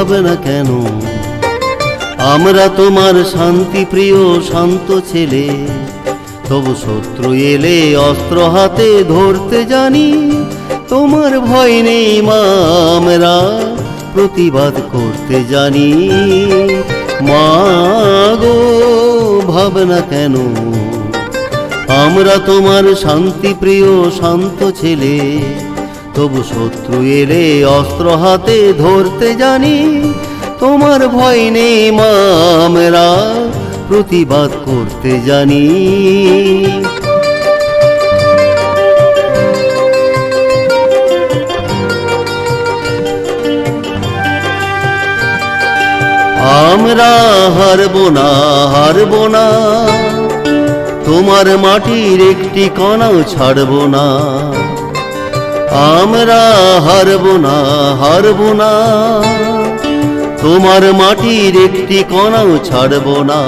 ভাবনা কেন? আমরা তোমার শান্তি প্রিয় শান্ত ছেলে, তবু শত্রু এলে অস্ত্র হাতে ধরতে জানি। তোমার ভয় নেই মা, আমরা প্রতিবাদ করতে জানি। মা গো ভাবনা কেন? আমরা তোমার শান্তি প্রিয় শান্ত ছেলে, তবু শত্রু এলে অস্ত্র হাতে ধরতে জানি। তোমার ভয় নেই মা, আমরা প্রতিবাদ করতে জানি। আমরা হারব না, হারব না, তোমার মাটির একটি কণাও ছাড়ব না। আমরা হারব না, হারব না, তোমার মাটির একটি কণাও ছাড়ব না।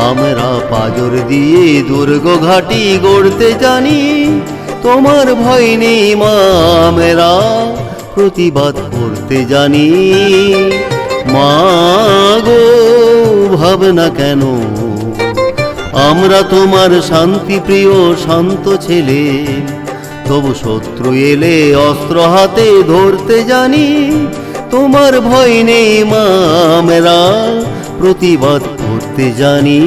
আমরা পাজর দিয়ে দুর্গ ঘাটি গড়তে জানি। তোমার ভয় নেই মা, আমরা প্রতিবাদ করতে জানি। মা গো ভাবনা কেন? আমরা তোমার শান্তি প্রিয় শান্ত ছেলে, তবু শত্রু এলে অস্ত্র হাতে ধরতে জানি। তোমার ভয় নেই মা, আমরা প্রতিবাদ করতে জানি।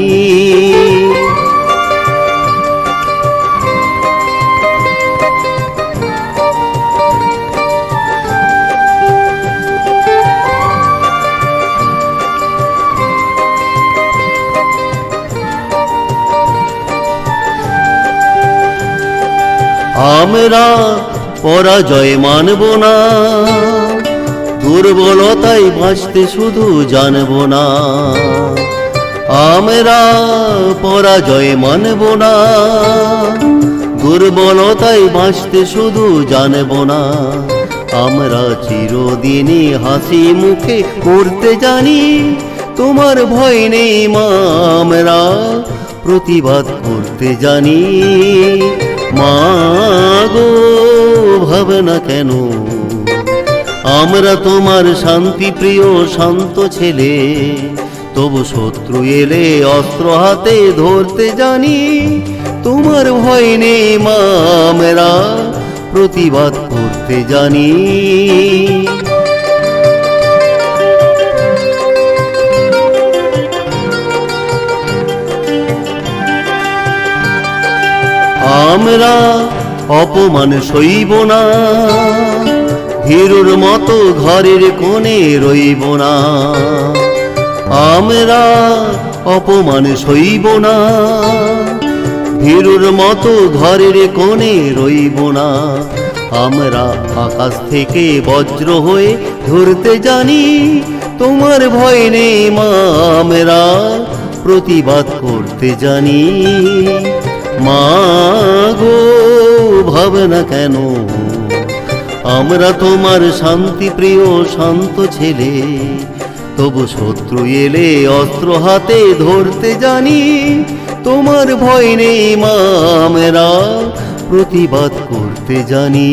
আমরা পরাজয় মানব না, দুর্বলতায় বাঁচতে শুধু জানব না। আমরা পরাজয় মানব না, দুর্বলতায় বাঁচতে শুধু জানব না। আমরা চিরদিনই হাসি মুখে করতে জানি। তোমার ভয় নেই মা, আমরা প্রতিবাদ করতে জানি। মা গো ভাবনা কেন? আমরা তোমার শান্তি প্রিয় শান্ত ছেলে, তবু শত্রু এলে অস্ত্র হাতে ধরতে জানি। তোমার ভয় নেই মা, আমরা প্রতিবাদ করতে জানি। আমরা অপমান সইব না, ভীরুর মতো ঘরের কোণে রইব না। আমরা অপমান সইব না, ভীরুর মতো ঘরের কোণে রইব না। আমরা আকাশ থেকে বজ্র হয়ে ধরতে জানি। তোমার ভয় নেই মা, আমরা প্রতিবাদ করতে জানি। মা গো ভাবনা কেন? আমরা তোমার শান্তি প্রিয় শান্ত ছেলে, তবু শত্রু এলে অস্ত্র হাতে ধরতে জানি। তোমার ভয় নেই মা, আমরা প্রতিবাদ করতে জানি।